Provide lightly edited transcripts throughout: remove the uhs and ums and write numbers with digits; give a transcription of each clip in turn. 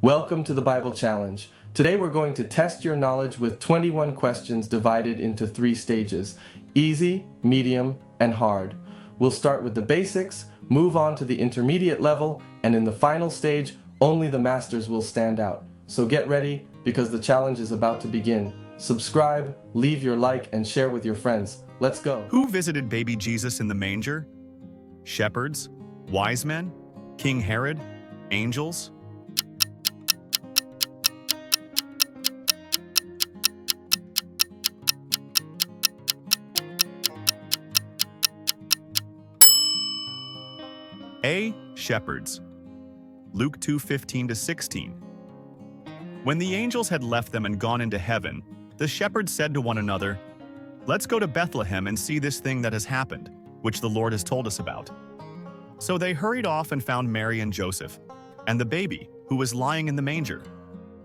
Welcome to the Bible Challenge. Today we're going to test your knowledge with 21 questions divided into 3 stages: easy, medium, and hard. We'll start with the basics, move on to the intermediate level, and in the final stage, only the masters will stand out. So get ready, because the challenge is about to begin. Subscribe, leave your like, and share with your friends. Let's go. Who visited baby Jesus in the manger? Shepherds? Wise men? King Herod? Angels? A. Shepherds. Luke 2:15-16. When the angels had left them and gone into heaven, the shepherds said to one another, "Let's go to Bethlehem and see this thing that has happened, which the Lord has told us about." So they hurried off and found Mary and Joseph, and the baby, who was lying in the manger.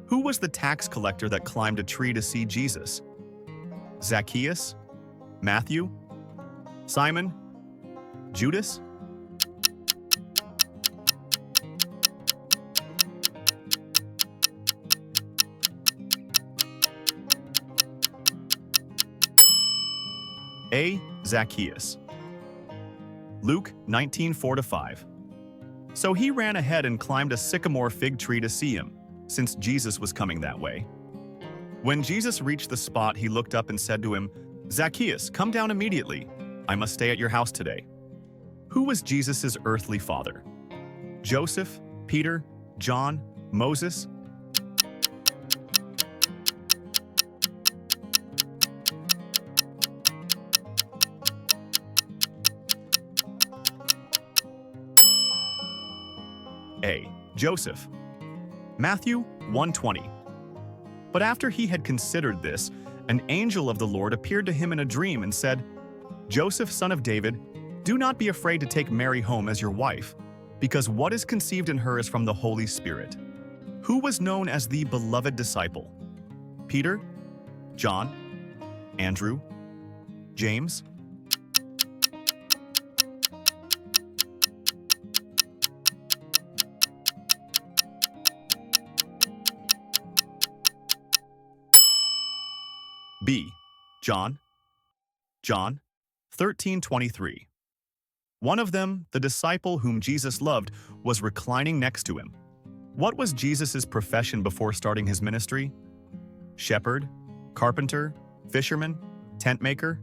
Who was the tax collector that climbed a tree to see Jesus? Zacchaeus? Matthew? Simon? Judas? A. Zacchaeus. Luke 19:4-5. So he ran ahead and climbed a sycamore fig tree to see him, since Jesus was coming that way. When Jesus reached the spot, he looked up and said to him, "Zacchaeus, come down immediately. I must stay at your house today." Who was Jesus' earthly father? Joseph, Peter, John, Moses? A. Joseph. Matthew 1:20. But after he had considered this, an angel of the Lord appeared to him in a dream and said, "Joseph, son of David, do not be afraid to take Mary home as your wife, because what is conceived in her is from the Holy Spirit." Who was known as the beloved disciple? Peter, John, Andrew, James? B. John. John 13:23. One of them, the disciple whom Jesus loved, was reclining next to him. What was Jesus' profession before starting his ministry? Shepherd, carpenter, fisherman, tent maker?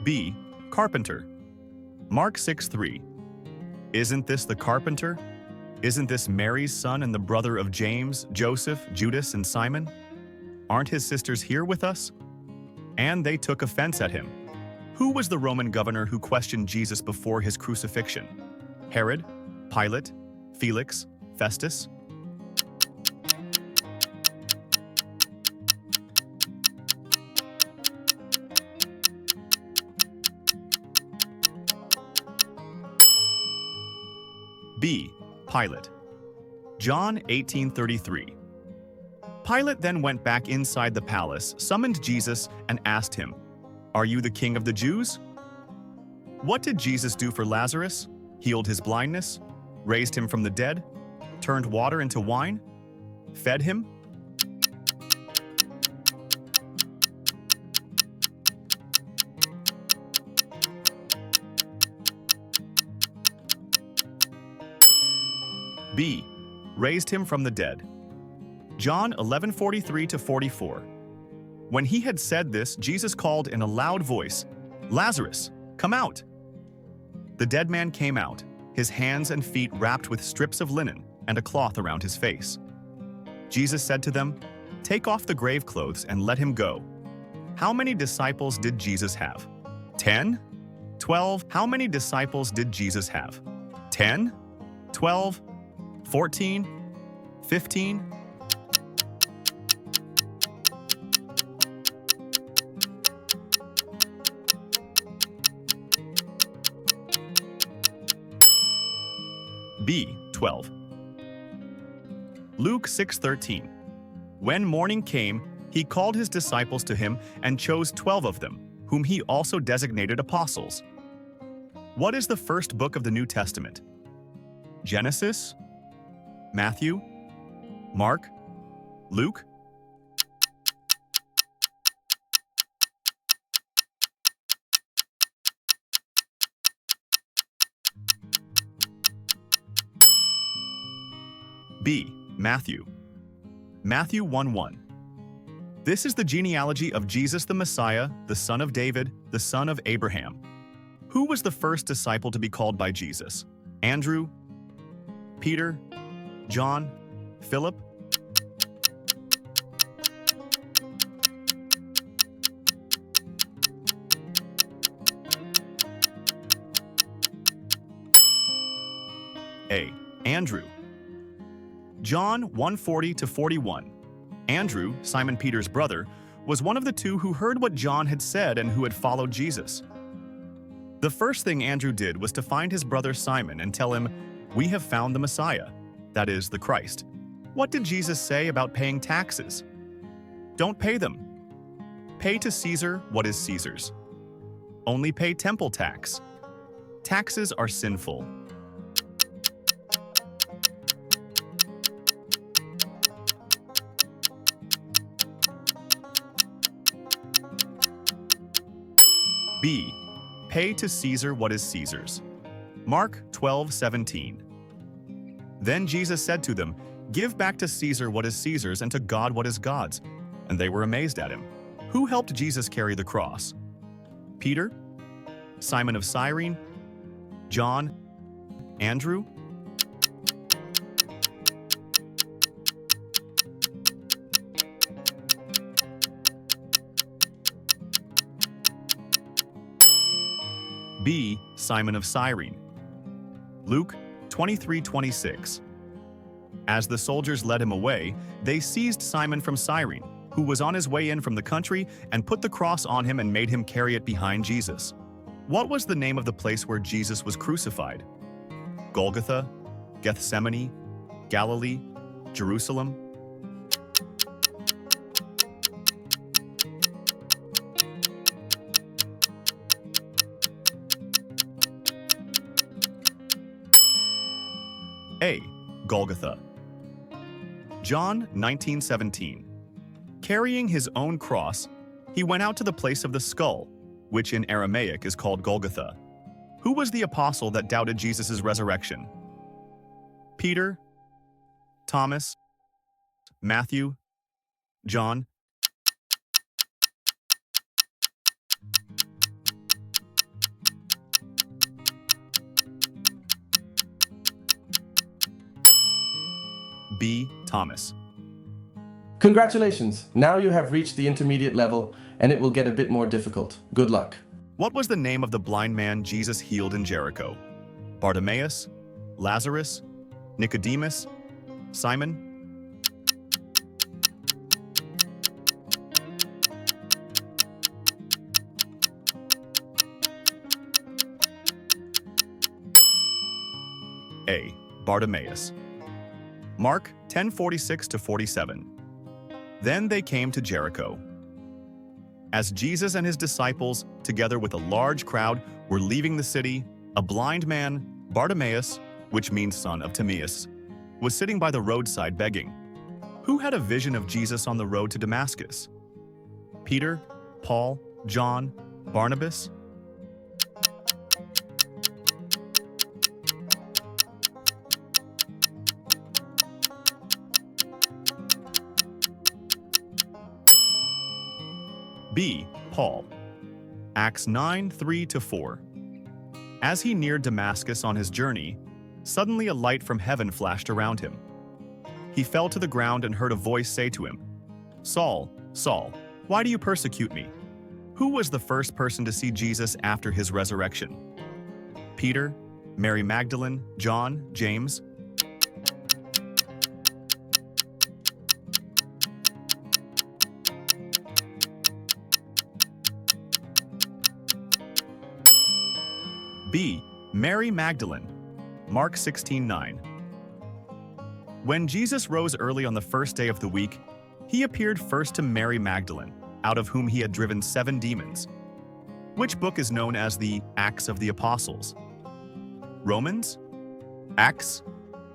B. Carpenter. Mark 6:3. Isn't this the carpenter? Isn't this Mary's son and the brother of James, Joseph, Judas, and Simon? Aren't his sisters here with us? And they took offense at him. Who was the Roman governor who questioned Jesus before his crucifixion? Herod, Pilate, Felix, Festus? B. Pilate. John 18:33. Pilate then went back inside the palace, summoned Jesus, and asked him, "Are you the king of the Jews?" What did Jesus do for Lazarus? Healed his blindness? Raised him from the dead? Turned water into wine? Fed him? B. Raised him from the dead. John 11:43-44. When he had said this, Jesus called in a loud voice, "Lazarus, come out!" The dead man came out, his hands and feet wrapped with strips of linen and a cloth around his face. Jesus said to them, "Take off the grave clothes and let him go." How many disciples did Jesus have? 10? 12? How many disciples did Jesus have? 10? 12? 14? 15? B. 12. Luke 6:13. When morning came, He called his disciples to him and chose 12 of them, whom he also designated apostles. What is the first book of the New Testament? Genesis? Matthew? Mark? Luke? B. Matthew. Matthew 1:1. This is the genealogy of Jesus the Messiah, the son of David, the son of Abraham. Who was the first disciple to be called by Jesus? Andrew? Peter? John? Philip? A. Andrew. John 1:40-41. Andrew, Simon Peter's brother, was one of the two who heard what John had said and who had followed Jesus. The first thing Andrew did was to find his brother Simon and tell him, "We have found the Messiah," that is, the Christ. What did Jesus say about paying taxes? Don't pay them. Pay to Caesar what is Caesar's. Only pay temple tax. Taxes are sinful. B. Pay to Caesar what is Caesar's. Mark 12:17. Then Jesus said to them, "Give back to Caesar what is Caesar's and to God what is God's." And they were amazed at him. Who helped Jesus carry the cross? Peter? Simon of Cyrene? John? Andrew? B. Simon of Cyrene. Luke 23:26. As the soldiers led him away, they seized Simon from Cyrene, who was on his way in from the country, and put the cross on him and made him carry it behind Jesus. What was the name of the place where Jesus was crucified? Golgotha, Gethsemane, Galilee, Jerusalem? A. Golgotha. John 19:17. Carrying his own cross, he went out to the place of the skull, which in Aramaic is called Golgotha. Who was the apostle that doubted Jesus' resurrection? Peter? Thomas? Matthew? John? B. Thomas. Congratulations! Now you have reached the intermediate level, and it will get a bit more difficult. Good luck. What was the name of the blind man Jesus healed in Jericho? Bartimaeus? Lazarus? Nicodemus? Simon? A. Bartimaeus. Mark 10:46-47. Then they came to Jericho. As Jesus and his disciples, together with a large crowd, were leaving the city, a blind man, Bartimaeus, which means son of Timaeus, was sitting by the roadside begging. Who had a vision of Jesus on the road to Damascus? Peter, Paul, John, Barnabas? B. Paul. Acts 9:3-4. As he neared Damascus on his journey, suddenly a light from heaven flashed around him. He fell to the ground and heard a voice say to him, "Saul, Saul, why do you persecute me?" Who was the first person to see Jesus after his resurrection? Peter, Mary Magdalene, John, James? B. Mary Magdalene. Mark 16:9. When Jesus rose early on the first day of the week, He appeared first to Mary Magdalene, out of whom he had driven 7 demons. Which book is known as the Acts of the Apostles? Romans? Acts?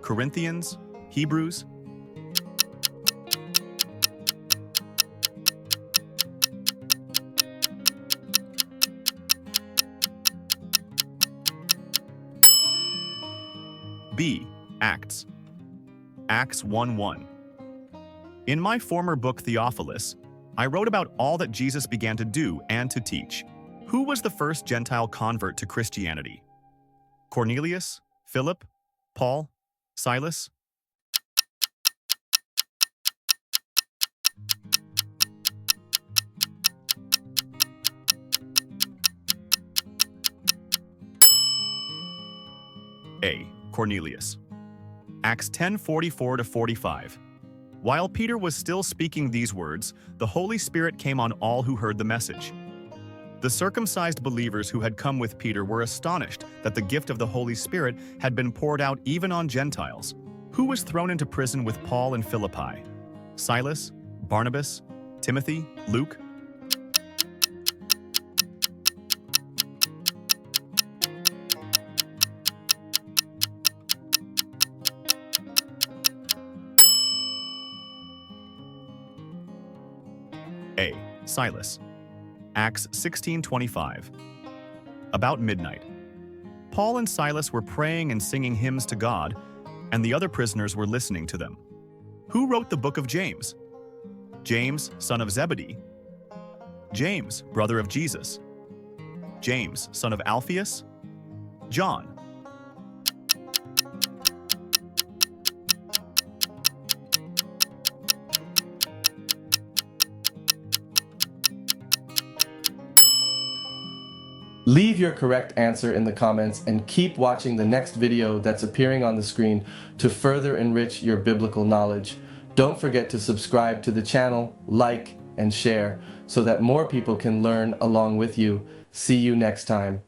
Corinthians? Hebrews? B. Acts. Acts 1:1. In my former book Theophilus, I wrote about all that Jesus began to do and to teach. Who was the first Gentile convert to Christianity? Cornelius? Philip? Paul? Silas? A. Cornelius. Acts 10:44-45. While Peter was still speaking these words, the Holy Spirit came on all who heard the message. The circumcised believers who had come with Peter were astonished that the gift of the Holy Spirit had been poured out even on Gentiles. Who was thrown into prison with Paul and Philippi? Silas? Barnabas? Timothy? Luke? A. Silas. Acts 16:25. About midnight, Paul and Silas were praying and singing hymns to God, and the other prisoners were listening to them. Who wrote the book of James? James, son of Zebedee. James, brother of Jesus. James, son of Alphaeus. John. Leave your correct answer in the comments and keep watching the next video that's appearing on the screen to further enrich your biblical knowledge. Don't forget to subscribe to the channel, like, and share so that more people can learn along with you. See you next time.